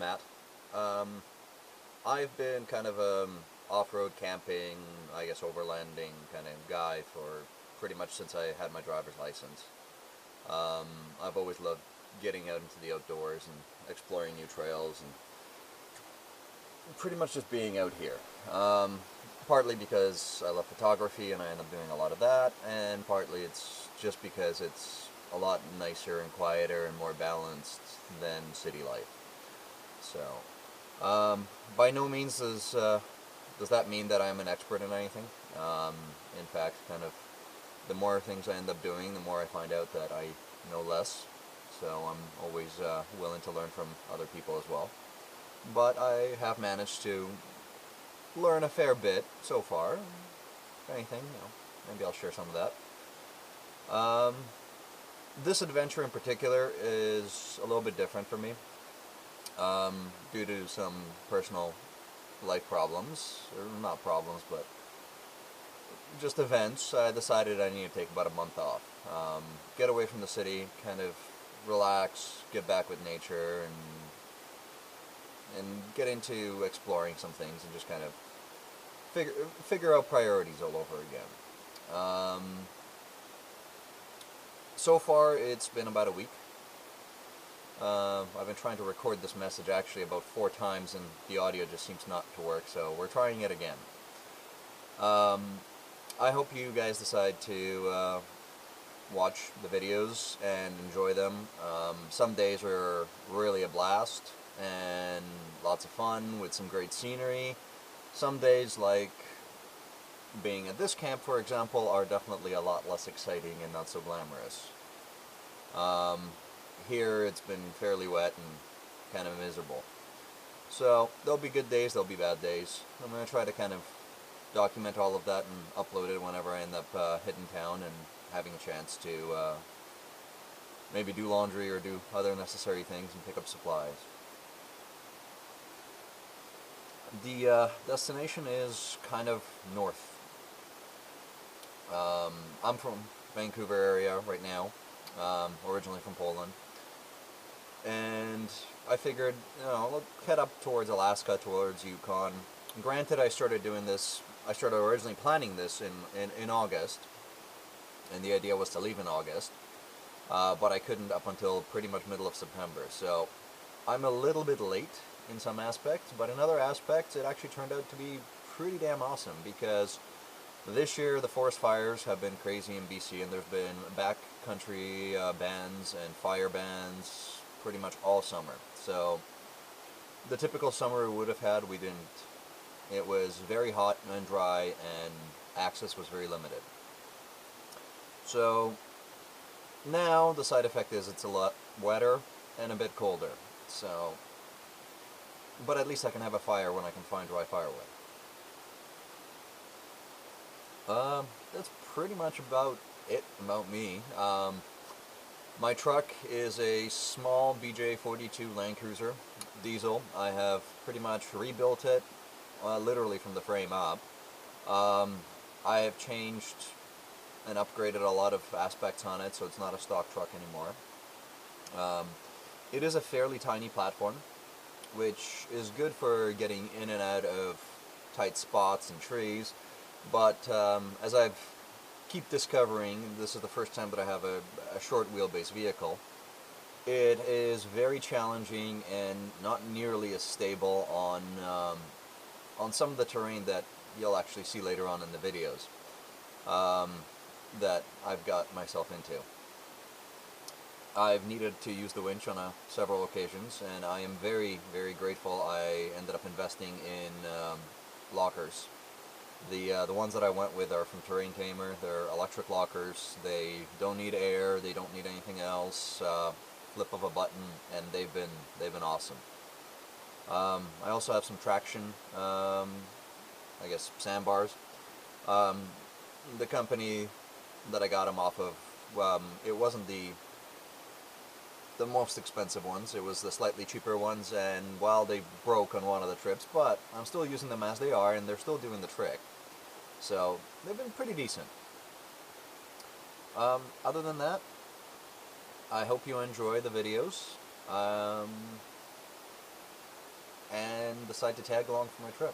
Matt. I've been kind of off-road camping, I guess overlanding kind of guy for pretty much since I had my driver's license. I've always loved getting out into the outdoors and exploring new trails and pretty much just being out here. Partly because I love photography and I end up doing a lot of that, and partly it's just because it's a lot nicer and quieter and more balanced than city life. So, by no means does that mean that I'm an expert in anything. In fact, kind of the more things I end up doing, the more I find out that I know less. So I'm always willing to learn from other people as well. But I have managed to learn a fair bit so far. If anything, maybe I'll share some of that. This adventure in particular is a little bit different for me. Due to some personal life problems, or not problems, but just events, I decided I need to take about a month off. Get away from the city, kind of relax, get back with nature, and get into exploring some things and just kind of figure out priorities all over again. So far, it's been about a week. I've been trying to record this message actually about 4 times and the audio just seems not to work, so we're trying it again. I hope you guys decide to watch the videos and enjoy them. Some days are really a blast and lots of fun with some great scenery. Some days, like being at this camp for example, are definitely a lot less exciting and not so glamorous. Here it's been fairly wet and kind of miserable. So there'll be good days, there'll be bad days. I'm going to try to kind of document all of that and upload it whenever I end up hitting town and having a chance to maybe do laundry or do other necessary things and pick up supplies. The destination is kind of north. I'm from Vancouver area right now, originally from Poland. And I figured, I'll head up towards Alaska, towards Yukon. Granted, I started originally planning this in August, and the idea was to leave in August, but I couldn't up until pretty much middle of September, so I'm a little bit late in some aspects, but in other aspects it actually turned out to be pretty damn awesome, because this year the forest fires have been crazy in BC, and there's been backcountry bans and fire bans pretty much all summer. So the typical summer we would have had, we didn't. It was very hot and dry, and access was very limited. So now the side effect is it's a lot wetter and a bit colder. So, but at least I can have a fire when I can find dry firewood. That's pretty much about it about me. My truck is a small BJ42 Land Cruiser diesel. I have pretty much rebuilt it, literally from the frame up. I have changed and upgraded a lot of aspects on it, so it's not a stock truck anymore. It is a fairly tiny platform, which is good for getting in and out of tight spots and trees, but as I've keep discovering, this is the first time that I have a short wheelbase vehicle, it is very challenging and not nearly as stable on some of the terrain that you'll actually see later on in the videos that I've got myself into. I've needed to use the winch on several occasions, and I am very, very grateful I ended up investing in lockers. The ones that I went with are from Terrain Tamer. They're electric lockers. They don't need air. They don't need anything else. Flip of a button, and they've been awesome. I also have some traction, I guess sandbars. The company that I got them off of, it wasn't the most expensive ones. It was the slightly cheaper ones, and while they broke on one of the trips, but I'm still using them as they are, and they're still doing the trick. So they've been pretty decent. Other than that, I hope you enjoy the videos. and decide to tag along for my trip.